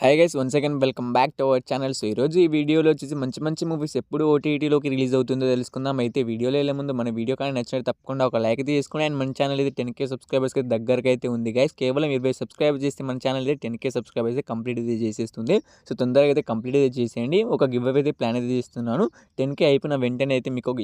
Hi guys once again welcome back to our channel. So ఈరోజు ఈ వీడియోలో వచ్చేసి మంచి మంచి మూవీస్ ఎప్పుడు ఓటీటీలోకి రిలీజ్ అవుతుందో తెలుసుకుందాం. అయితే వీడియోలో వెళ్ళే ముందు మన వీడియో కానీ నచ్చినట్టు తప్పకుండా ఒక లైక్ అయితే చేసుకోండి. అండ్ మన ఛానల్ అయితే 10K సబ్స్క్రైబర్స్కి దగ్గరకి అయితే ఉంది గైస్. కేవలం 20 సబ్స్క్రైబ్ చేస్తే మన ఛానల్ అయితే 10K సబ్స్క్రైబర్స్ అయితే కంప్లీట్ అయితే చేసేస్తుంది. సో తొందరగా అయితే కంప్లీట్ అయితే చేసేయండి. ఒక గివ్ అవే అయితే ప్లాన్ అయితే చేస్తున్నాను. 10K అయిపోయిన వెంటనే అయితే మీకు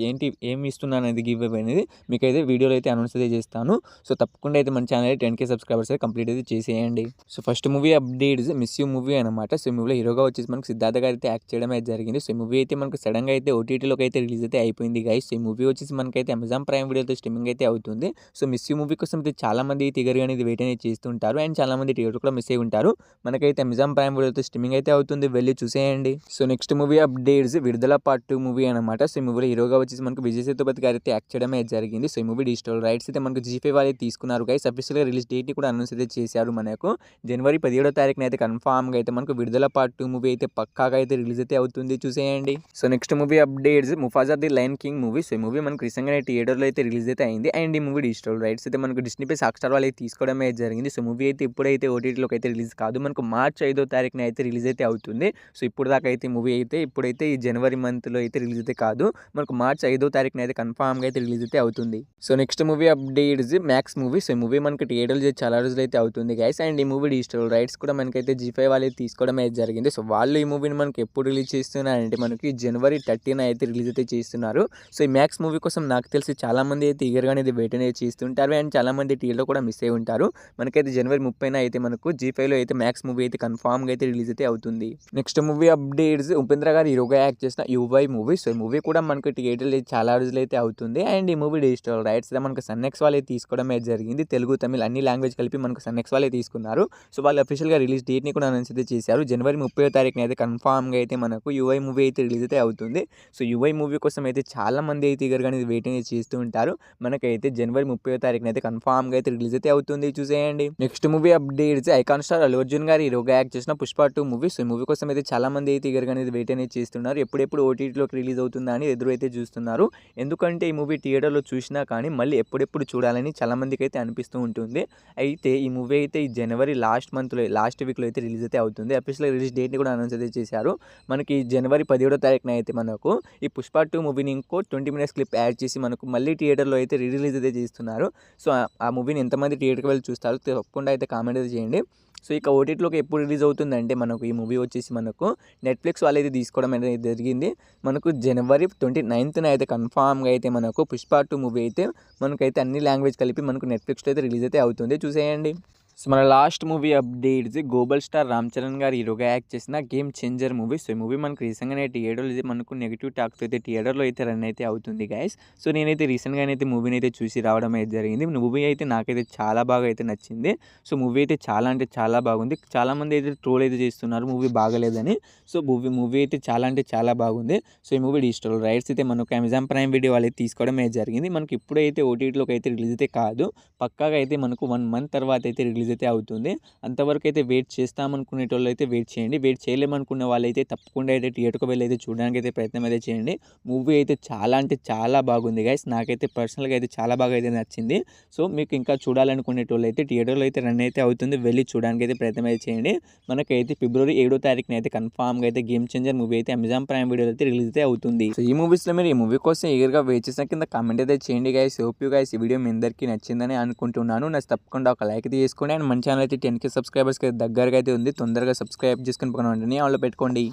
ఏమి ఇస్తున్నాను అనేది గివ్ అవే అనేది మీకు అయితే వీడియోలో అయితే అనౌన్స్ అయితే చేస్తాను. సో తప్పకుండా అయితే మన ఛానల్ అయితే 10K సబ్స్క్రైబర్స్ అయితే కంప్లీట్ అయితే చేసేయండి. So first movie updates miss you movie అనమాట. సో ఈ మూవీలో హీరోగా వచ్చేసి మనకు సిద్ధార్థ గారు అయితే యాక్ట్ చేయడం అయితే జరిగింది. సో ఈ మూవీ అయితే మనకు సడన్గా అయితే ఓటీటీలోకి అయితే రిలీజ్ అయితే అయిపోయింది గైస్. సో ఈ మూవీ వచ్చేసి మనకైతే అమెజాన్ ప్రైమ్ వీడియోతో స్ట్రీమింగ్ అయితే అవుతుంది. సో మిస్ యూ మూవీ కోసం అయితే చాలా మంది తిగరు అనేది వెయిట్ అనేది చేస్తుంటారు. అండ్ చాలా మంది థియేటర్ కూడా మిస్ అయి ఉంటారు. మనకైతే అమెజాన్ ప్రైమ్ వీడియోతో స్ట్రీమింగ్ అయితే అవుతుంది, వెళ్ళి చూసేయండి. సో నెక్స్ట్ మూవీ అప్డేట్స్ విడుదల పార్ట్ 2 మూవీ అనమాట. సో ఈ మూవీలో హీరోగా వచ్చేసి మనకు విజయ్ సేతుపతి గారు అయితే యాక్ట్ చేయడం అయితే జరిగింది. సో ఈ మూవీ డిజిటల్ రైట్స్ అయితే మనకు G5 వాళ్ళు తీసుకున్నారు గైస్. అఫీషియల్గా రిలీజ్ డేట్ కూడా అనౌన్స్ అయితే చేశారు. మనకు జనవరి 17వ తారీఖున అయితే కన్ఫామ్గా అయితే మనకు విడుదల పార్ట్ 2 మూవీ అయితే పక్కాగా అయితే రిలీజ్ అయితే అవుతుంది, చూసేయండి. So next movie updates Mufasa The Lion King movie. So ఈ మూవీ మనకు రీసెంట్గా థియేటర్లో అయితే రిలీజ్ అయితే అయింది. అండ్ ఈ మూవీ డిజిటల్ రైట్స్ అయితే మనకు డిస్నీ ప్లస్ హాట్‌స్టార్ వాళ్ళు అయితే తీసుకోవడం అయితే జరిగింది. సో మూవీ అయితే ఇప్పుడైతే ఓటీటీలోకి అయితే రిలీజ్ కాదు, మనకు మార్చ్ 5వ తారీఖున అయితే రిలీజ్ అయితే అవుతుంది. సో ఇప్పుడు దాకా అయితే మూవీ అయితే ఇప్పుడైతే ఈ జనవరి మంత్లో అయితే రిలీజ్ అయితే కాదు, మనకు మార్చ్ 5వ తారీఖున అయితే కన్ఫామ్గా అయితే రిలీజ్ అయితే అవుతుంది. So next movie updates max movie. So ఈ మూవీ మనకి థియేటర్లో చాలా రోజులు అయితే అవుతుంది గైస్. అండ్ ఈ మూవీ డిజిటల్ రైట్స్ కూడా మనకైతే G5 వాళ్ళు అయితే తీసుకోవడం అయితే జరిగింది. సో వాళ్ళు ఈ మూవీని మనకి ఎప్పుడు రిలీజ్ చేస్తున్నారంటే మనకి జనవరి 30న అయితే రిలీజ్ అయితే చేస్తున్నారు. సో ఈ మ్యాక్స్ మూవీ కోసం నాకు తెలిసి చాలా మంది అయితే ఈగర్గా అనేది వెయిట్ అనేది చేస్తుంటారు. అండ్ చాలా మంది టీవీలో కూడా మిస్ అయి ఉంటారు. మనకైతే జనవరి 30న అయితే మనకు G5లో అయితే మ్యాక్స్ మూవీ అయితే కన్ఫామ్గా అయితే రిలీజ్ అయితే అవుతుంది. నెక్స్ట్ మూవీ అప్డేట్స్ ఉపేంద్ర గారు హీరోగా యాక్ట్ చేసిన యువై మూవీ. సో ఈ మూవీ కూడా మనకు థియేటర్లో చాలా రోజులు అయితే అవుతుంది. అండ్ ఈ మూవీ డిజిటల్ రైట్స్ మనకు సన్నెక్స్ వాళ్ళే తీసుకోవడం అయితే జరిగింది. తెలుగు తమిళ్ అన్ని లాంగ్వేజ్ కలిపి మనకు సన్నెక్స్ వాళ్ళే తీసుకున్నారు. సో వాళ్ళు అఫీషియల్గా రిలీజ్ డేట్ని కూడా అనౌన్స్ అయితే చేశారు. జనవరి 30వ తారీఖున అయితే కన్ఫామ్గా అయితే మనకు యువై మూవీ అయితే రిలీజ్ అయితే అవుతుంది. సో యువై మూవీ కోసం అయితే చాలా మంది అయితే ఈగర్గా అనేది వెయిట్ అనేది చేస్తూ ఉంటారు. మనకైతే జనవరి 30వ తారీఖున అయితే కన్ఫామ్గా అయితే రిలీజ్ అయితే అవుతుంది, చూసేయండి. Next movie updates icon star Allu Arjun గారు హీరోగా యాక్ట్ చేసిన పుష్ప 2 మూవీ. సో ఈ మూవీ కోసం అయితే చాలా మంది అయితే ఈగర్గా అనేది వెయిట్ అనేది చేస్తున్నారు. ఎప్పుడెప్పుడు ఓటీటీలోకి రిలీజ్ అవుతుందా అని ఎదురు అయితే చూస్తున్నారు. ఎందుకంటే ఈ మూవీ థియేటర్లో చూసినా కానీ మళ్ళీ ఎప్పుడెప్పుడు చూడాలని చాలా మందికి అయితే అనిపిస్తూ ఉంటుంది. అయితే ఈ మూవీ అయితే ఈ జనవరి లాస్ట్ వీక్లో అయితే రిలీజ్ అయితే అవుతుంది. అఫీషియల్ రిలీజ్ డేట్ని కూడా అనౌన్స్ అయితే చేశారు. మనకి జనవరి 17వ తారీఖున అయితే మనకు ఈ పుష్ప 2 మూవీని ఇంకో 20 మినిట్స్ క్లిప్ యాడ్ చేసి మనకు మళ్ళీ థియేటర్లో అయితే రిలీజ్ అయితే చేస్తున్నారు. సో ఆ మూవీని ఎంతమంది థియేటర్కి వెళ్ళి చూస్తారు తప్పకుండా అయితే కామెంట్ అయితే చేయండి. సో ఇక ఓటీటీలోకి ఎప్పుడు రిలీజ్ అవుతుందంటే మనకు ఈ మూవీ వచ్చేసి మనకు నెట్ఫ్లిక్స్ వాళ్ళు అయితే తీసుకోవడం అనేది జరిగింది. మనకు జనవరి 29న అయితే కన్ఫామ్గా అయితే మనకు పుష్ప 2 మూవీ అయితే మనకైతే అన్ని లాంగ్వేజ్ కలిపి మనకు నెట్ఫ్లిక్స్లో అయితే రిలీజ్ అయితే అవుతుంది, చూసేయండి. సో మన last movie updates global star Ram Charan గారు హీరోగా యాక్ట్ చేసిన గేమ్ చేంజర్ మూవీ. సో ఈ మూవీ మనకు రీసెంట్గానే థియేటర్లో అయితే మనకు నెగిటివ్ టాక్స్ అయితే థియేటర్లో అయితే రన్ అయితే అవుతుంది గైస్. సో నేనైతే రీసెంట్గానే అయితే మూవీని అయితే చూసి రావడం అయితే జరిగింది. మూవీ అయితే నాకైతే చాలా బాగా అయితే నచ్చింది. సో మూవీ అయితే చాలా అంటే చాలా బాగుంది. చాలామంది అయితే ట్రోల్ అయితే చేస్తున్నారు మూవీ బాగలేదని. సో మూవీ అయితే చాలా అంటే చాలా బాగుంది. సో ఈ మూవీ డిజిటల్ రైట్స్ అయితే మనకు అమెజాన్ ప్రైమ్ వీడియో వాళ్ళు అయితే తీసుకోవడం అయితే జరిగింది. మనకి ఇప్పుడైతే ఓటీటీలోకి అయితే రిలీజ్ అయితే కాదు, పక్కాగా అయితే మనకు 1 మంత్ తర్వాత అయితే రిలీజ్ అయితే అవుతుంది. అంతవరకు అయితే వెయిట్ చేస్తామనుకునే వాళ్ళు అయితే వెయిట్ చేయండి. వెయిట్ చేయలేమనుకున్న వాళ్ళైతే తప్పకుండా అయితే థియేటర్కి వెళ్ళి అయితే చూడడానికి అయితే ప్రయత్నం అయితే చేయండి. మూవీ అయితే చాలా అంటే చాలా బాగుంది గైస్. నాకైతే పర్సనల్గా అయితే చాలా బాగా అయితే నచ్చింది. సో మీకు ఇంకా చూడాలనుకునే వాళ్ళు అయితే థియేటర్లో అయితే రన్ అయితే అవుతుంది, వెళ్ళి చూడడానికి అయితే ప్రయత్నం అయితే చేయండి. మనకైతే ఫిబ్రవరి 7వ తారీఖున అయితే కన్ఫామ్గా అయితే గేమ్ చేంజర్ మూవీ అయితే అమెజాన్ ప్రైమ్ వీడియో అయితే రిలీజ్ అయితే అవుతుంది. సో ఈ మూవీస్లో మీరు ఈ మూవీ కోసం ఈగర్గా వెయిట్ చేసిన కింద కామెంట్ అయితే చేయండి గైస్. హోప్ యూ గైస్ ఈ వీడియో మీ అందరికీ నచ్చిందని అనుకుంటున్నాను. నాకు తప్పకుండా ఒక లైక్ అయితే చేసుకోండి. అండ్ మన ఛానల్ అయితే 10K సబ్స్క్రైబర్స్కి దగ్గరగా అయితే ఉంది. తొందరగా సబ్స్క్రైబ్ చేసుకుని పక్కన వెంటనే ఆన్లో పెట్టుకోండి.